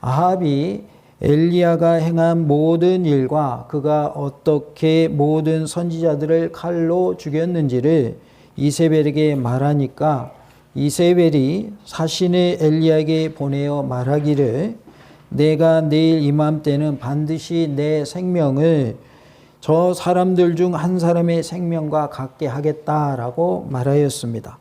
아합이 엘리야가 행한 모든 일과 그가 어떻게 모든 선지자들을 칼로 죽였는지를 이세벨에게 말하니까 이세벨이 사신을 엘리야에게 보내어 말하기를 내가 내일 이맘때는 반드시 내 생명을 저 사람들 중 한 사람의 생명과 같게 하겠다라고 말하였습니다.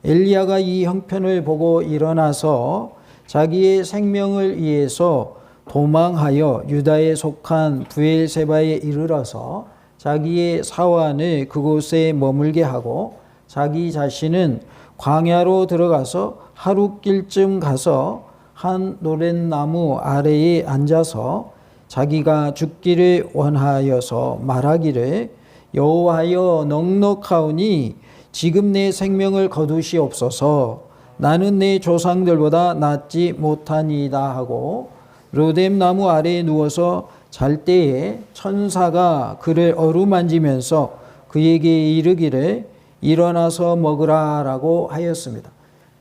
엘리야가 이 형편을 보고 일어나서 자기의 생명을 위해서 도망하여 유다에 속한 브엘세바에 이르러서 자기의 사환을 그곳에 머물게 하고 자기 자신은 광야로 들어가서 하룻길쯤 가서 한 노랫나무 아래에 앉아서 자기가 죽기를 원하여서 말하기를 여호와여 넉넉하오니 지금 내 생명을 거두시옵소서 나는 내 조상들보다 낫지 못하니이다 하고 로뎀나무 아래에 누워서 잘 때에 천사가 그를 어루만지면서 그에게 이르기를 일어나서 먹으라 라고 하였습니다.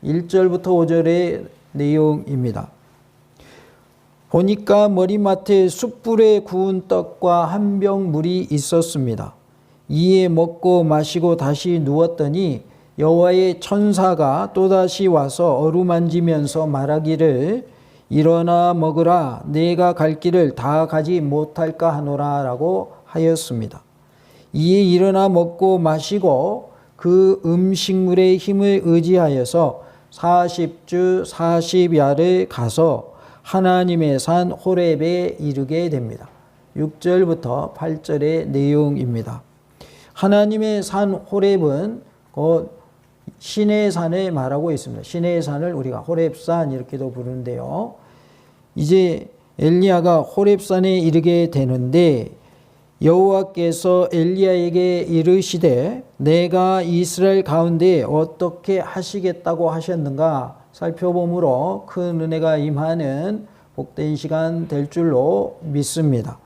1절부터 5절의 내용입니다. 보니까 머리맡에 숯불에 구운 떡과 한 병 물이 있었습니다. 이에 먹고 마시고 다시 누웠더니 여호와의 천사가 또다시 와서 어루만지면서 말하기를 일어나 먹으라 내가 갈 길을 다 가지 못할까 하노라 라고 하였습니다. 이에 일어나 먹고 마시고 그 음식물의 힘을 의지하여서 40주 40야를 가서 하나님의 산 호렙에 이르게 됩니다. 6절부터 8절의 내용입니다. 하나님의 산 호렙은 신의 산을 말하고 있습니다. 신의 산을 우리가 호렙산 이렇게도 부르는데요. 이제 엘리야가 호렙산에 이르게 되는데 여호와께서 엘리야에게 이르시되 내가 이스라엘 가운데 어떻게 하시겠다고 하셨는가 살펴보므로 큰 은혜가 임하는 복된 시간 될 줄로 믿습니다.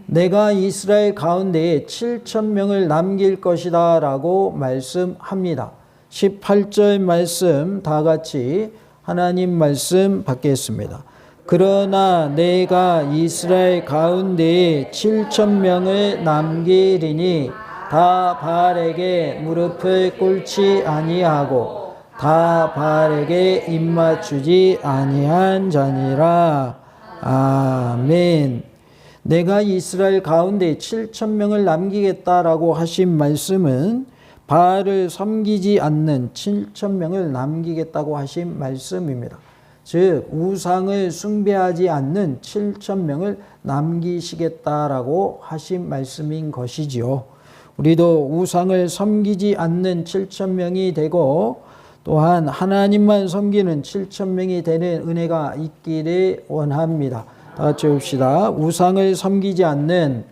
내가 이스라엘 가운데에 7,000명을 남길 것이다 라고 말씀합니다. 18절 말씀 다 같이 하나님 말씀 받겠습니다. 그러나 내가 이스라엘 가운데에 7,000명을 남기리니 다 바알에게 무릎을 꿇지 아니하고 다 바알에게 입맞추지 아니한 자니라. 아멘. 내가 이스라엘 가운데 7,000명을 남기겠다라고 하신 말씀은 바알을 섬기지 않는 7,000명을 남기겠다고 하신 말씀입니다. 즉 우상을 숭배하지 않는 7,000명을 남기시겠다라고 하신 말씀인 것이지요. 우리도 우상을 섬기지 않는 7,000명이 되고 또한 하나님만 섬기는 7,000명이 되는 은혜가 있기를 원합니다. 다 같이 봅시다. 우상을 섬기지 않는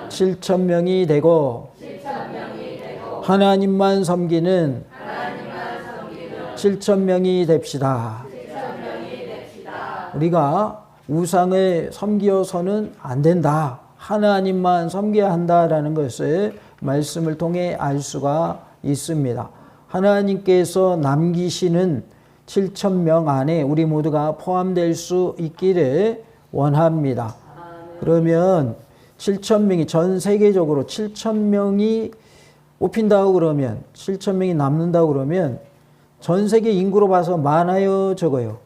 7,000명이 되고 하나님만 섬기는 7,000명이 됩시다. 우리가 우상을 섬기어서는 안 된다. 하나님만 섬겨야 한다라는 것을 말씀을 통해 알 수가 있습니다. 하나님께서 남기시는 7,000명 안에 우리 모두가 포함될 수 있기를 원합니다. 그러면 7,000명이 전 세계적으로 7,000명이 뽑힌다고 그러면 7,000명이 남는다고 그러면 전 세계 인구로 봐서 많아요, 적어요?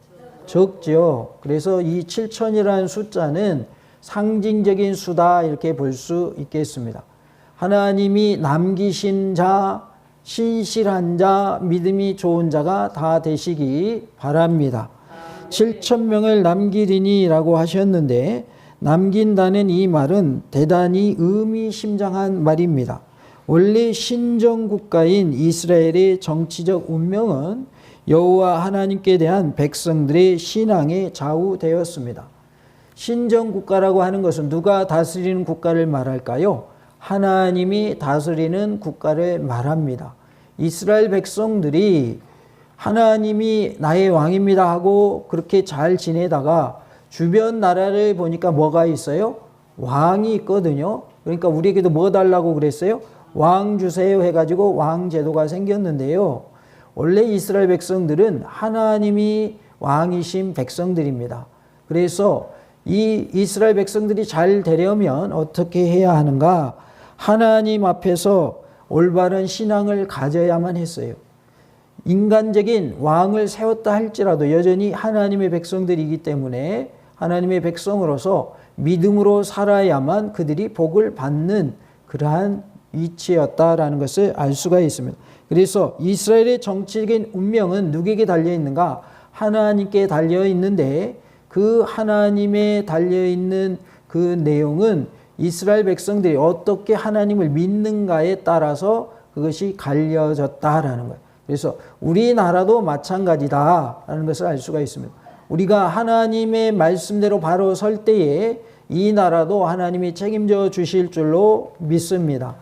적죠. 그래서 이 7,000이라는 숫자는 상징적인 수다 이렇게 볼 수 있겠습니다. 하나님이 남기신 자, 신실한 자, 믿음이 좋은 자가 다 되시기 바랍니다. 7,000명을 남기리니 라고 하셨는데 남긴다는 이 말은 대단히 의미심장한 말입니다. 원래 신정국가인 이스라엘의 정치적 운명은 여호와 하나님께 대한 백성들의 신앙에 좌우되었습니다. 신정국가라고 하는 것은 누가 다스리는 국가를 말할까요? 하나님이 다스리는 국가를 말합니다. 이스라엘 백성들이 하나님이 나의 왕입니다 하고 그렇게 잘 지내다가 주변 나라를 보니까 뭐가 있어요? 왕이 있거든요. 그러니까 우리에게도 뭐 달라고 그랬어요? 왕 주세요 해가지고 왕 제도가 생겼는데요. 원래 이스라엘 백성들은 하나님이 왕이신 백성들입니다. 그래서 이 이스라엘 백성들이 잘 되려면 어떻게 해야 하는가? 하나님 앞에서 올바른 신앙을 가져야만 했어요. 인간적인 왕을 세웠다 할지라도 여전히 하나님의 백성들이기 때문에 하나님의 백성으로서 믿음으로 살아야만 그들이 복을 받는 그러한 위치였다라는 것을 알 수가 있습니다. 그래서 이스라엘의 정치적인 운명은 누구에게 달려 있는가? 하나님께 달려 있는데 그 하나님에 달려 있는 그 내용은 이스라엘 백성들이 어떻게 하나님을 믿는가에 따라서 그것이 갈려졌다라는 거예요. 그래서 우리나라도 마찬가지다라는 것을 알 수가 있습니다. 우리가 하나님의 말씀대로 바로 설 때에 이 나라도 하나님이 책임져 주실 줄로 믿습니다.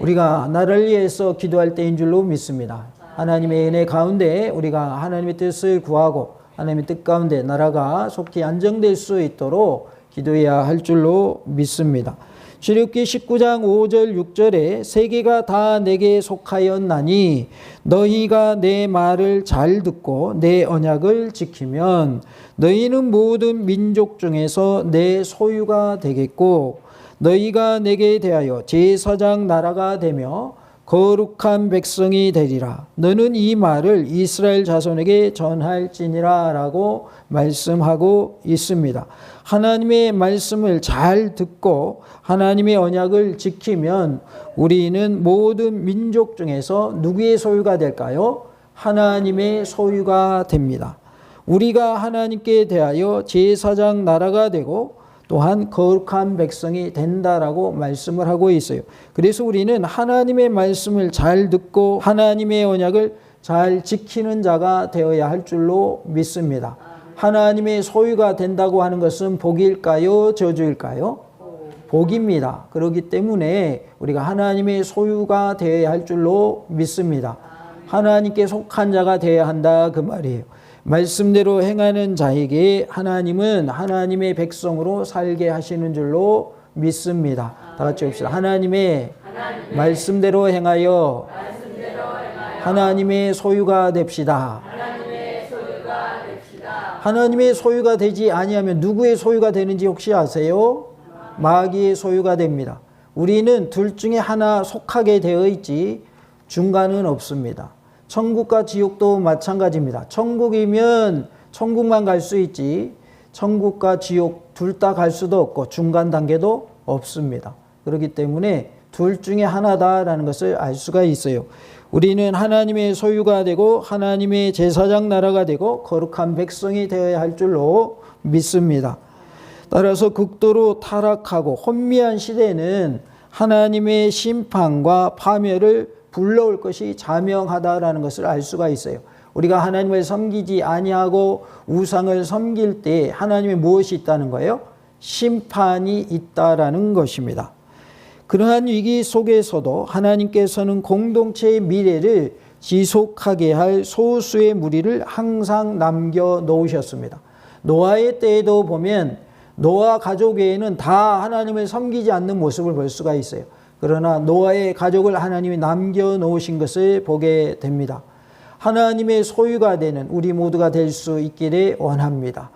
우리가 나라를 위해서 기도할 때인 줄로 믿습니다. 하나님의 은혜 가운데 우리가 하나님의 뜻을 구하고 하나님의 뜻 가운데 나라가 속히 안정될 수 있도록 기도해야 할 줄로 믿습니다. 출애굽기 19장 5절 6절에 세계가 다 내게 속하였나니 너희가 내 말을 잘 듣고 내 언약을 지키면 너희는 모든 민족 중에서 내 소유가 되겠고 너희가 내게 대하여 제사장 나라가 되며 거룩한 백성이 되리라. 너는 이 말을 이스라엘 자손에게 전할지니라 라고 말씀하고 있습니다. 하나님의 말씀을 잘 듣고 하나님의 언약을 지키면 우리는 모든 민족 중에서 누구의 소유가 될까요? 하나님의 소유가 됩니다. 우리가 하나님께 대하여 제사장 나라가 되고 또한 거룩한 백성이 된다라고 말씀을 하고 있어요. 그래서 우리는 하나님의 말씀을 잘 듣고 하나님의 언약을 잘 지키는 자가 되어야 할 줄로 믿습니다. 하나님의 소유가 된다고 하는 것은 복일까요? 저주일까요? 복입니다. 그렇기 때문에 우리가 하나님의 소유가 되어야 할 줄로 믿습니다. 하나님께 속한 자가 되어야 한다 그 말이에요. 말씀대로 행하는 자에게 하나님은 하나님의 백성으로 살게 하시는 줄로 믿습니다. 다 같이 봅시다. 하나님의 말씀대로 행하여 하나님의 소유가 됩시다. 하나님의 소유가 되지 아니하면 누구의 소유가 되는지 혹시 아세요? 마귀의 소유가 됩니다. 우리는 둘 중에 하나 속하게 되어 있지 중간은 없습니다. 천국과 지옥도 마찬가지입니다. 천국이면 천국만 갈 수 있지 천국과 지옥 둘 다 갈 수도 없고 중간 단계도 없습니다. 그렇기 때문에 둘 중에 하나다라는 것을 알 수가 있어요. 우리는 하나님의 소유가 되고 하나님의 제사장 나라가 되고 거룩한 백성이 되어야 할 줄로 믿습니다. 따라서 극도로 타락하고 혼미한 시대는 하나님의 심판과 파멸을 불러올 것이 자명하다라는 것을 알 수가 있어요. 우리가 하나님을 섬기지 아니하고 우상을 섬길 때 하나님의 무엇이 있다는 거예요? 심판이 있다라는 것입니다. 그러한 위기 속에서도 하나님께서는 공동체의 미래를 지속하게 할 소수의 무리를 항상 남겨놓으셨습니다. 노아의 때에도 보면 노아 가족 외에는 다 하나님을 섬기지 않는 모습을 볼 수가 있어요. 그러나 노아의 가족을 하나님이 남겨놓으신 것을 보게 됩니다. 하나님의 소유가 되는 우리 모두가 될 수 있기를 원합니다.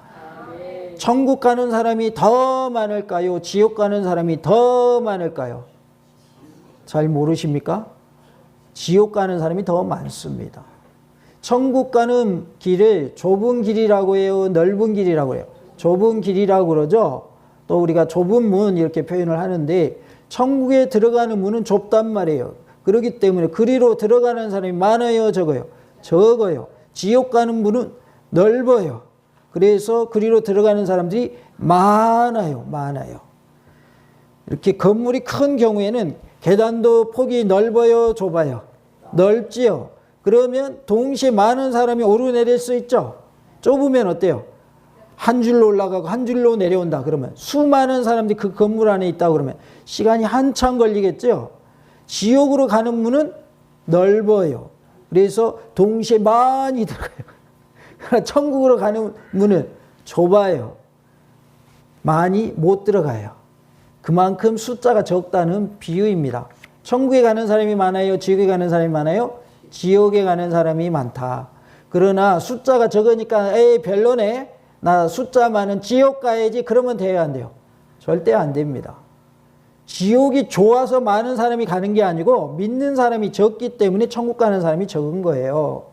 천국 가는 사람이 더 많을까요? 지옥 가는 사람이 더 많을까요? 잘 모르십니까? 지옥 가는 사람이 더 많습니다. 천국 가는 길을 좁은 길이라고 해요? 넓은 길이라고 해요? 좁은 길이라고 그러죠? 또 우리가 좁은 문 이렇게 표현을 하는데 천국에 들어가는 문은 좁단 말이에요. 그렇기 때문에 그리로 들어가는 사람이 많아요? 적어요? 적어요. 지옥 가는 문은 넓어요. 그래서 그리로 들어가는 사람들이 많아요. 이렇게 건물이 큰 경우에는 계단도 폭이 넓어요? 좁아요? 넓지요. 그러면 동시에 많은 사람이 오르내릴 수 있죠. 좁으면 어때요? 한 줄로 올라가고 한 줄로 내려온다 그러면 수많은 사람들이 그 건물 안에 있다 그러면 시간이 한참 걸리겠죠. 지옥으로 가는 문은 넓어요. 그래서 동시에 많이 들어가요. 그러나 천국으로 가는 문은 좁아요. 많이 못 들어가요. 그만큼 숫자가 적다는 비유입니다. 천국에 가는 사람이 많아요? 지옥에 가는 사람이 많아요? 지옥에 가는 사람이 많다. 그러나 숫자가 적으니까 에이 별로네, 나 숫자 많은 지옥 가야지, 그러면 돼야 안 돼요? 절대 안 됩니다. 지옥이 좋아서 많은 사람이 가는 게 아니고 믿는 사람이 적기 때문에 천국 가는 사람이 적은 거예요.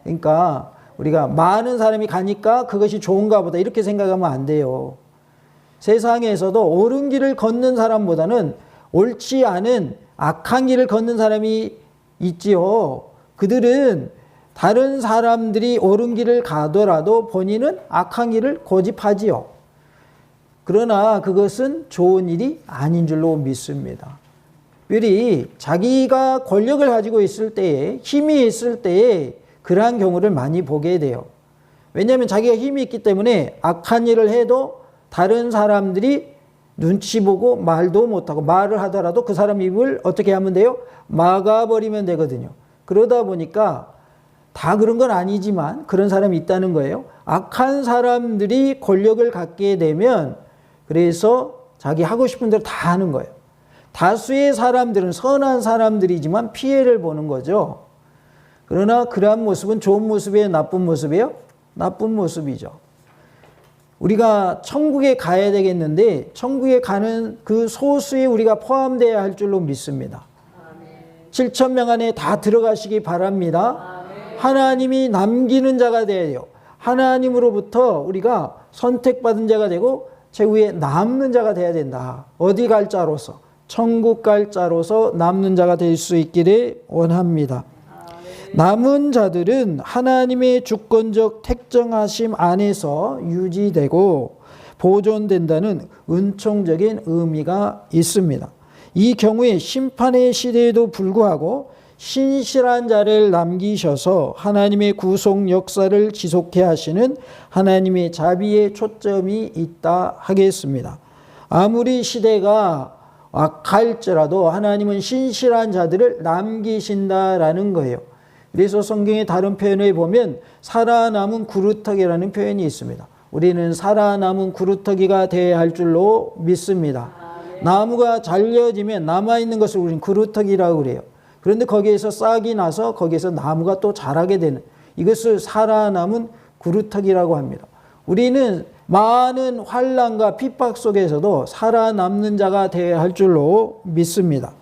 그러니까 우리가 많은 사람이 가니까 그것이 좋은가 보다 이렇게 생각하면 안 돼요. 세상에서도 옳은 길을 걷는 사람보다는 옳지 않은 악한 길을 걷는 사람이 있지요. 그들은 다른 사람들이 옳은 길을 가더라도 본인은 악한 길을 고집하지요. 그러나 그것은 좋은 일이 아닌 줄로 믿습니다. 특별히 자기가 권력을 가지고 있을 때에, 힘이 있을 때에 그러한 경우를 많이 보게 돼요. 왜냐하면 자기가 힘이 있기 때문에 악한 일을 해도 다른 사람들이 눈치 보고 말도 못하고, 말을 하더라도 그 사람 입을 어떻게 하면 돼요? 막아버리면 되거든요. 그러다 보니까 다 그런 건 아니지만 그런 사람이 있다는 거예요. 악한 사람들이 권력을 갖게 되면 그래서 자기 하고 싶은 대로 다 하는 거예요. 다수의 사람들은 선한 사람들이지만 피해를 보는 거죠. 그러나 그러한 모습은 좋은 모습이에요? 나쁜 모습이에요? 나쁜 모습이죠. 우리가 천국에 가야 되겠는데 천국에 가는 그 소수에 우리가 포함되어야 할 줄로 믿습니다. 7,000명 안에 다 들어가시기 바랍니다. 하나님이 남기는 자가 되어야 돼요. 하나님으로부터 우리가 선택받은 자가 되고 최후에 남는 자가 되어야 된다. 어디 갈 자로서? 천국 갈 자로서 남는 자가 될 수 있기를 원합니다. 남은 자들은 하나님의 주권적 택정하심 안에서 유지되고 보존된다는 은총적인 의미가 있습니다. 이 경우에 심판의 시대에도 불구하고 신실한 자를 남기셔서 하나님의 구속 역사를 지속해 하시는 하나님의 자비의 초점이 있다 하겠습니다. 아무리 시대가 악할지라도 하나님은 신실한 자들을 남기신다라는 거예요. 그래서 성경의 다른 표현에 보면 살아남은 구루터기라는 표현이 있습니다. 우리는 살아남은 구루터기가 되어야 할 줄로 믿습니다. 나무가 잘려지면 남아있는 것을 우리는 구루터기라고 그래요. 그런데 거기에서 싹이 나서 거기에서 나무가 또 자라게 되는, 이것을 살아남은 구루터기라고 합니다. 우리는 많은 환난과 핍박 속에서도 살아남는 자가 되어야 할 줄로 믿습니다.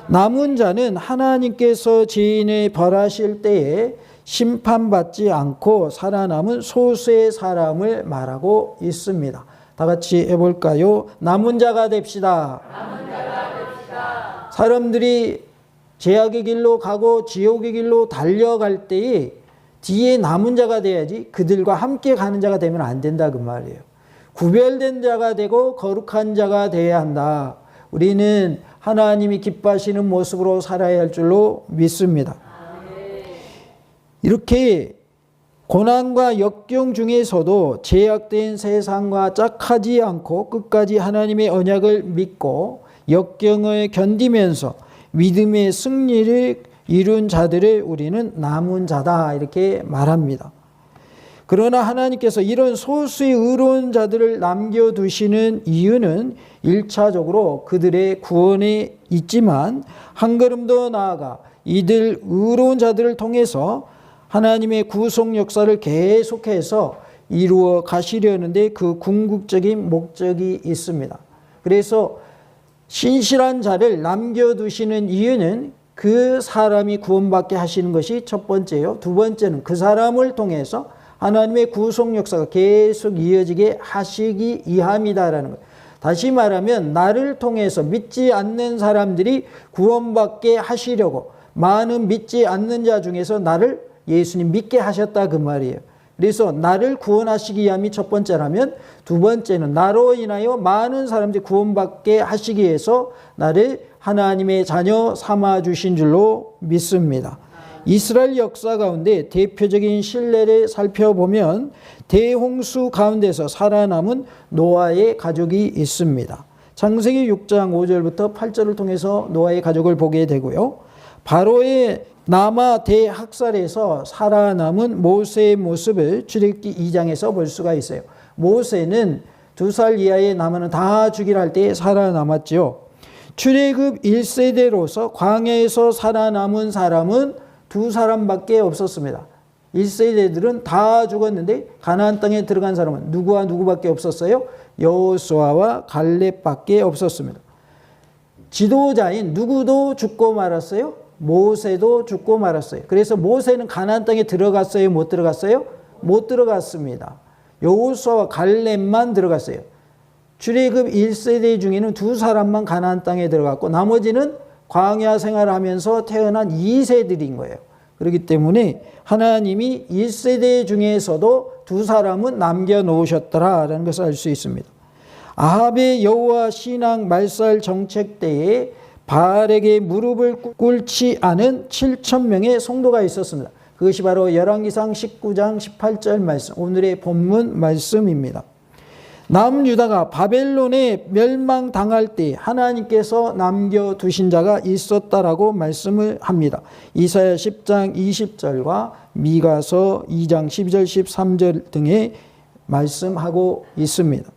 남은 자는 하나님께서 죄인을 벌하실 때에 심판받지 않고 살아남은 소수의 사람을 말하고 있습니다. 다 같이 해볼까요? 남은 자가 됩시다. 남은 자가 됩시다. 사람들이 죄악의 길로 가고 지옥의 길로 달려갈 때에 뒤에 남은 자가 돼야지 그들과 함께 가는 자가 되면 안 된다 그 말이에요. 구별된 자가 되고 거룩한 자가 되어야 한다. 우리는 하나님이 기뻐하시는 모습으로 살아야 할 줄로 믿습니다. 이렇게 고난과 역경 중에서도 제약된 세상과 짝하지 않고 끝까지 하나님의 언약을 믿고 역경을 견디면서 믿음의 승리를 이룬 자들을 우리는 남은 자다 이렇게 말합니다. 그러나 하나님께서 이런 소수의 의로운 자들을 남겨두시는 이유는 1차적으로 그들의 구원에 있지만 한 걸음 더 나아가 이들 의로운 자들을 통해서 하나님의 구속 역사를 계속해서 이루어 가시려는데 그 궁극적인 목적이 있습니다. 그래서 신실한 자를 남겨두시는 이유는 그 사람이 구원받게 하시는 것이 첫 번째요. 두 번째는 그 사람을 통해서 하나님의 구속 역사가 계속 이어지게 하시기 위함이다라는 거예요. 다시 말하면 나를 통해서 믿지 않는 사람들이 구원받게 하시려고 많은 믿지 않는 자 중에서 나를 예수님 믿게 하셨다 그 말이에요. 그래서 나를 구원하시기 위함이 첫 번째라면 두 번째는 나로 인하여 많은 사람들이 구원받게 하시기 위해서 나를 하나님의 자녀 삼아주신 줄로 믿습니다. 이스라엘 역사 가운데 대표적인 신뢰를 살펴보면 대홍수 가운데서 살아남은 노아의 가족이 있습니다. 창세기 6장 5절부터 8절을 통해서 노아의 가족을 보게 되고요. 바로의 남아 대학살에서 살아남은 모세의 모습을 출애굽기 2장에서 볼 수가 있어요. 모세는 2살 이하의 남아는 다 죽이라 할 때 살아남았죠. 출애굽 1세대로서 광야에서 살아남은 사람은 2사람밖에 없었습니다. 1세대들은 다 죽었는데 가나안 땅에 들어간 사람은 누구와 누구밖에 없었어요? 여호수아와 갈렙밖에 없었습니다. 지도자인 누구도 죽고 말았어요? 모세도 죽고 말았어요. 그래서 모세는 가나안 땅에 들어갔어요? 못 들어갔어요? 못 들어갔습니다. 여호수아와 갈렙만 들어갔어요. 출애굽 1세대 중에는 2사람만 가나안 땅에 들어갔고 나머지는 광야 생활을 하면서 태어난 2세들인 거예요. 그렇기 때문에 하나님이 1세대 중에서도 2사람은 남겨놓으셨더라라는 것을 알 수 있습니다. 아합의 여호와 신앙 말살 정책 때에 바알에게 무릎을 꿇지 않은 7,000명의 성도가 있었습니다. 그것이 바로 열왕기상 19장 18절 말씀, 오늘의 본문 말씀입니다. 남유다가 바벨론에 멸망당할 때 하나님께서 남겨두신 자가 있었다라고 말씀을 합니다. 이사야 10장 20절과 미가서 2장 12절 13절 등에 말씀하고 있습니다.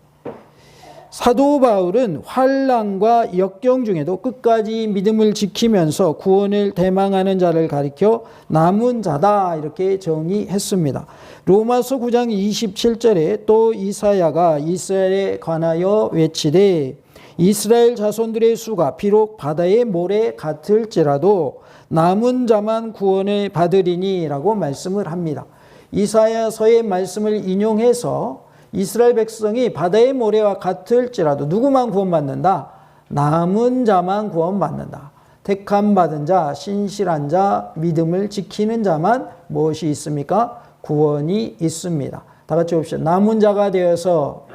사도 바울은 환난과 역경 중에도 끝까지 믿음을 지키면서 구원을 대망하는 자를 가리켜 남은 자다 이렇게 정의했습니다. 로마서 9장 27절에 또 이사야가 이스라엘에 관하여 외치되 이스라엘 자손들의 수가 비록 바다의 모래 같을지라도 남은 자만 구원을 받으리니 라고 말씀을 합니다. 이사야서의 말씀을 인용해서 이스라엘 백성이 바다의 모래와 같을지라도 누구만 구원받는다? 남은 자만 구원받는다. 택함 받은 자, 신실한 자, 믿음을 지키는 자만 무엇이 있습니까? 구원이 있습니다. 다 같이 봅시다. 남은 자가 되어서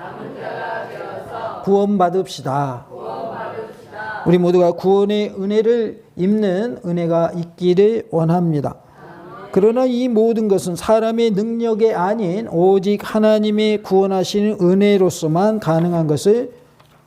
구원받읍시다. 우리 모두가 구원의 은혜를 입는 은혜가 있기를 원합니다. 그러나 이 모든 것은 사람의 능력이 아닌 오직 하나님의 구원하시는 은혜로서만 가능한 것을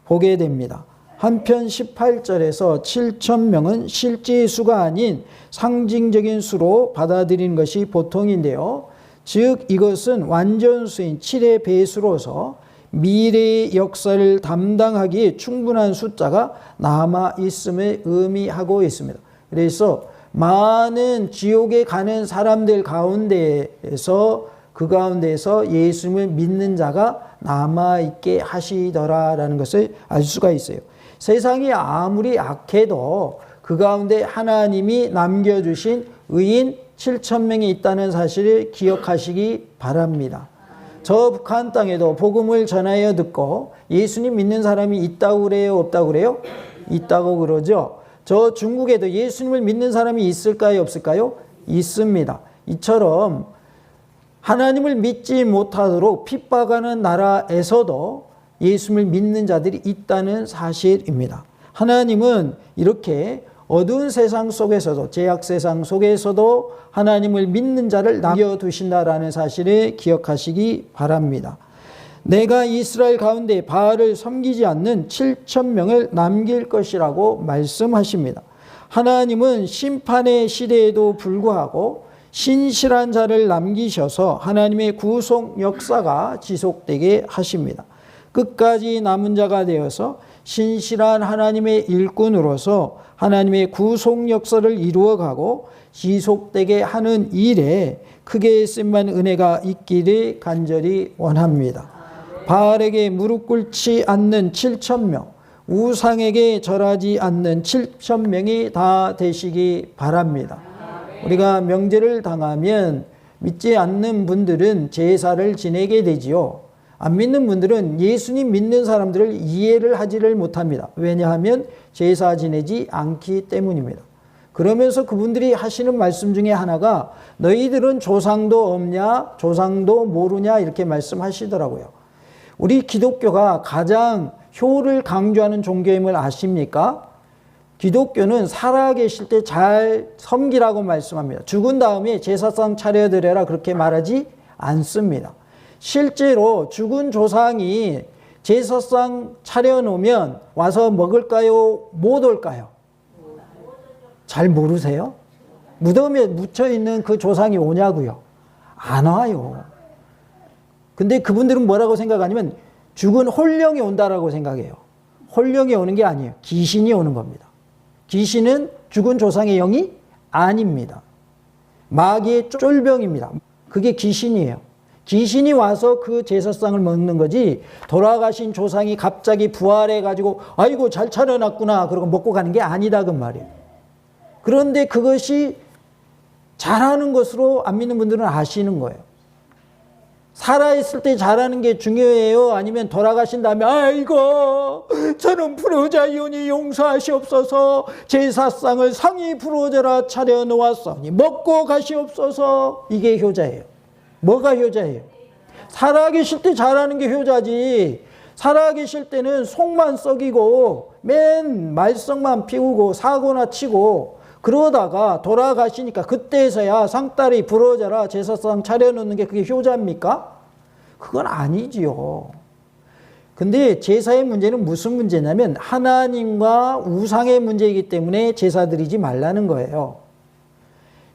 보게 됩니다. 한편 18절에서 7,000명은 실제의 수가 아닌 상징적인 수로 받아들이는 것이 보통인데요. 즉 이것은 완전수인 7의 배수로서 미래의 역사를 담당하기에 충분한 숫자가 남아 있음을 의미하고 있습니다. 그래서 많은 지옥에 가는 사람들 가운데에서 그 가운데에서 예수님을 믿는 자가 남아있게 하시더라라는 것을 알 수가 있어요. 세상이 아무리 악해도 그 가운데 하나님이 남겨주신 의인 7,000명이 있다는 사실을 기억하시기 바랍니다. 저 북한 땅에도 복음을 전하여 듣고 예수님 믿는 사람이 있다고 그래요? 없다고 그래요? 있다고 그러죠. 저 중국에도 예수님을 믿는 사람이 있을까요? 없을까요? 있습니다. 이처럼 하나님을 믿지 못하도록 핍박하는 나라에서도 예수님을 믿는 자들이 있다는 사실입니다. 하나님은 이렇게 어두운 세상 속에서도 죄악 세상 속에서도 하나님을 믿는 자를 남겨두신다라는 사실을 기억하시기 바랍니다. 내가 이스라엘 가운데 바알을 섬기지 않는 7,000명을 남길 것이라고 말씀하십니다. 하나님은 심판의 시대에도 불구하고 신실한 자를 남기셔서 하나님의 구속 역사가 지속되게 하십니다. 끝까지 남은 자가 되어서 신실한 하나님의 일꾼으로서 하나님의 구속 역사를 이루어가고 지속되게 하는 일에 크게 쓰임받는 은혜가 있기를 간절히 원합니다. 바알에게 무릎 꿇지 않는 7,000명, 우상에게 절하지 않는 7,000명이 다 되시기 바랍니다. 우리가 명제를 당하면 믿지 않는 분들은 제사를 지내게 되지요. 안 믿는 분들은 예수님 믿는 사람들을 이해를 하지를 못합니다. 왜냐하면 제사 지내지 않기 때문입니다. 그러면서 그분들이 하시는 말씀 중에 하나가 너희들은 조상도 없냐? 조상도 모르냐? 이렇게 말씀하시더라고요. 우리 기독교가 가장 효를 강조하는 종교임을 아십니까? 기독교는 살아계실 때 잘 섬기라고 말씀합니다. 죽은 다음에 제사상 차려드려라 그렇게 말하지 않습니다. 실제로 죽은 조상이 제사상 차려놓으면 와서 먹을까요? 못 올까요? 잘 모르세요? 무덤에 묻혀있는 그 조상이 오냐고요? 안 와요. 근데 그분들은 뭐라고 생각하냐면 죽은 홀령이 온다라고 생각해요. 홀령이 오는 게 아니에요. 귀신이 오는 겁니다. 귀신은 죽은 조상의 영이 아닙니다. 마귀의 쫄병입니다. 그게 귀신이에요. 귀신이 와서 그 제사상을 먹는 거지, 돌아가신 조상이 갑자기 부활해가지고 아이고 잘 차려놨구나 그러고 먹고 가는 게 아니다 그 말이에요. 그런데 그것이 잘하는 것으로 안 믿는 분들은 아시는 거예요. 살아있을 때 잘하는 게 중요해요? 아니면 돌아가신 다음에 아이고 저는 불효자이오니 용서하시옵소서, 제사상을 상이 불효자라 차려놓았으니 먹고 가시옵소서, 이게 효자예요? 뭐가 효자예요? 살아계실 때 잘하는 게 효자지, 살아계실 때는 속만 썩이고 맨 말썽만 피우고 사고나 치고 그러다가 돌아가시니까 그때서야 상다리 불효자라 제사상 차려놓는 게 그게 효자입니까? 그건 아니지요. 근데 제사의 문제는 무슨 문제냐면 하나님과 우상의 문제이기 때문에 제사 드리지 말라는 거예요.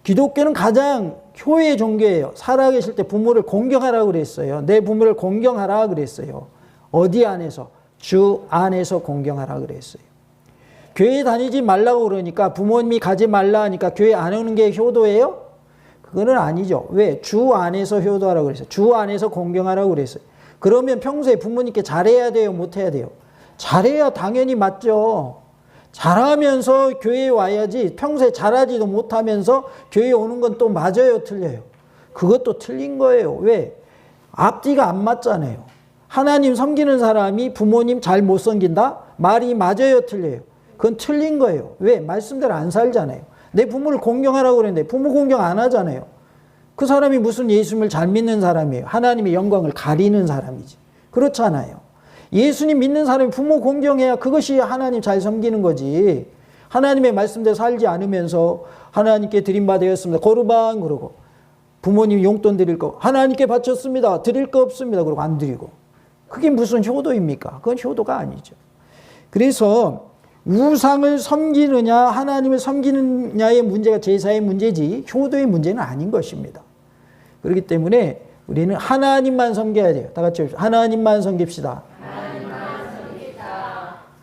기독교는 가장 효의 종교예요. 살아계실 때 부모를 공경하라고 그랬어요. 내 부모를 공경하라 그랬어요. 어디 안에서? 주 안에서 공경하라 그랬어요. 교회 다니지 말라고 그러니까, 부모님이 가지 말라 하니까 교회 안 오는 게 효도예요? 그거는 아니죠. 왜? 주 안에서 효도하라고 그랬어요. 주 안에서 공경하라고 그랬어요. 그러면 평소에 부모님께 잘해야 돼요? 못해야 돼요? 잘해야 당연히 맞죠. 잘하면서 교회에 와야지, 평소에 잘하지도 못하면서 교회에 오는 건 또 맞아요? 틀려요? 그것도 틀린 거예요. 왜? 앞뒤가 안 맞잖아요. 하나님 섬기는 사람이 부모님 잘 못 섬긴다? 말이 맞아요? 틀려요? 그건 틀린 거예요. 왜? 말씀대로 안 살잖아요. 내 부모를 공경하라고 그랬는데 부모 공경 안 하잖아요. 그 사람이 무슨 예수님을 잘 믿는 사람이에요? 하나님의 영광을 가리는 사람이지. 그렇잖아요. 예수님 믿는 사람이 부모 공경해야 그것이 하나님 잘 섬기는 거지. 하나님의 말씀대로 살지 않으면서 하나님께 드림바 되었습니다. 거르방 그러고, 부모님 용돈 드릴 거 하나님께 바쳤습니다. 드릴 거 없습니다. 그러고 안 드리고. 그게 무슨 효도입니까? 그건 효도가 아니죠. 그래서 우상을 섬기느냐 하나님을 섬기느냐의 문제가 제사의 문제지 효도의 문제는 아닌 것입니다. 그렇기 때문에 우리는 하나님만 섬겨야 돼요. 다 같이 하나님만 섬깁시다.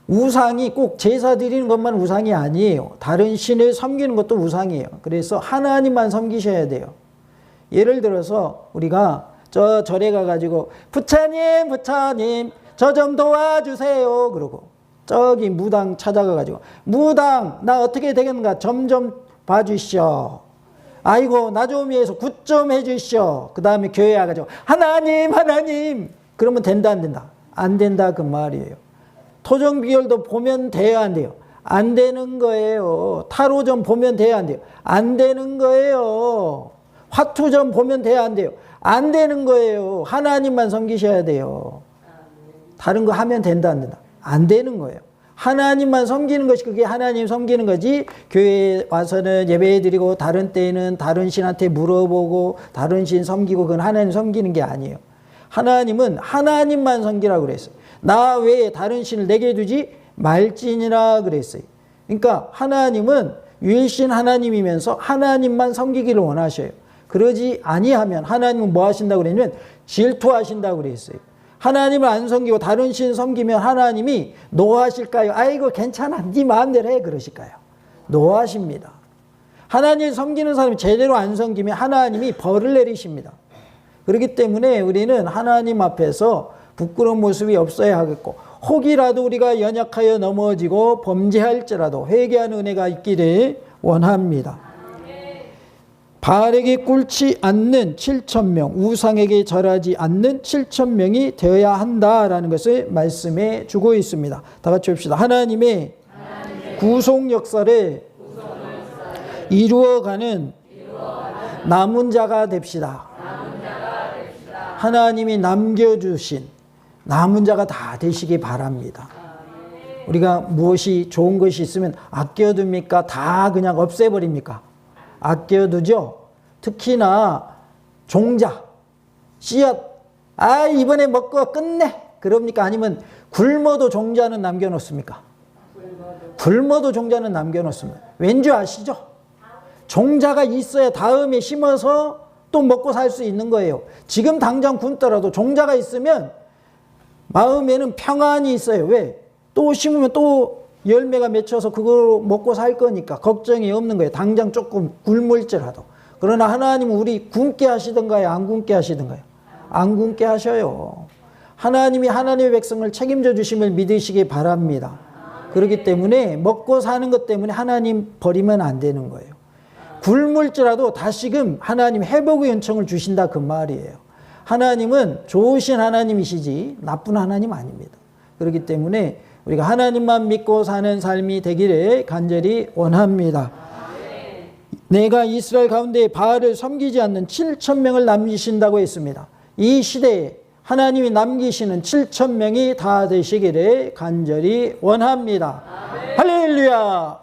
우상이 꼭 제사 드리는 것만 우상이 아니에요. 다른 신을 섬기는 것도 우상이에요. 그래서 하나님만 섬기셔야 돼요. 예를 들어서 우리가 저 절에 가가지고 부처님 저 좀 도와주세요 그러고, 저기 무당 찾아가가지고 무당 나 어떻게 되겠는가 점 좀 봐주시오. 아이고 나 좀 위해서 굿 좀 해주시오. 그 다음에 교회에 와가지고 하나님 그러면 된다 안 된다? 안 된다 그 말이에요. 토정 비결도 보면 돼야 안 돼요? 안 되는 거예요. 타로 좀 보면 돼야 안 돼요? 안 되는 거예요. 화투 좀 보면 돼야 안 돼요? 안 되는 거예요. 하나님만 섬기셔야 돼요. 다른 거 하면 된다 안 된다? 안 되는 거예요. 하나님만 섬기는 것이 그게 하나님 섬기는 거지, 교회에 와서는 예배 드리고 다른 때에는 다른 신한테 물어보고 다른 신 섬기고 그건 하나님 섬기는 게 아니에요. 하나님은 하나님만 섬기라고 그랬어요. 나 외에 다른 신을 내게 두지 말지니라 그랬어요. 그러니까 하나님은 유일신 하나님이면서 하나님만 섬기기를 원하셔요. 그러지 아니하면 하나님은 뭐 하신다고 그랬냐면 질투하신다고 그랬어요. 하나님을 안 섬기고 다른 신 섬기면 하나님이 노하실까요? 아이고 괜찮아 네 마음대로 해 그러실까요? 노하십니다. 하나님을 섬기는 사람이 제대로 안 섬기면 하나님이 벌을 내리십니다. 그렇기 때문에 우리는 하나님 앞에서 부끄러운 모습이 없어야 하겠고, 혹이라도 우리가 연약하여 넘어지고 범죄할지라도 회개하는 은혜가 있기를 원합니다. 바알에게 꿇지 않는 7,000명, 우상에게 절하지 않는 7,000명이 되어야 한다라는 것을 말씀해 주고 있습니다. 다 같이 봅시다. 하나님의 구속 역사를 이루어가는 남은 자가 됩시다. 하나님이 남겨주신 남은 자가 다 되시기 바랍니다. 우리가 무엇이 좋은 것이 있으면 아껴둡니까? 다 그냥 없애버립니까? 아껴두죠. 특히나 종자, 씨앗, 이번에 먹고 끝내 그럽니까? 아니면 굶어도 종자는 남겨놓습니까? 굶어도 종자는 남겨놓습니다. 왠지 아시죠? 종자가 있어야 다음에 심어서 또 먹고 살 수 있는 거예요. 지금 당장 굶더라도 종자가 있으면 마음에는 평안이 있어요. 왜? 또 심으면 또 열매가 맺혀서 그걸 먹고 살 거니까 걱정이 없는 거예요. 당장 조금 굶을지라도. 그러나 하나님은 우리 굶게 하시던가요? 안 굶게 하시던가요? 안 굶게 하셔요. 하나님이 하나님의 백성을 책임져 주심을 믿으시기 바랍니다. 그렇기 때문에 먹고 사는 것 때문에 하나님 버리면 안 되는 거예요. 굶을지라도 다시금 하나님 회복의 은총을 주신다 그 말이에요. 하나님은 좋으신 하나님이시지 나쁜 하나님 아닙니다. 그렇기 때문에 우리가 하나님만 믿고 사는 삶이 되기를 간절히 원합니다. 내가 이스라엘 가운데 바알을 섬기지 않는 7,000명을 남기신다고 했습니다. 이 시대에 하나님이 남기시는 7,000명이 다 되시기를 간절히 원합니다. 할렐루야.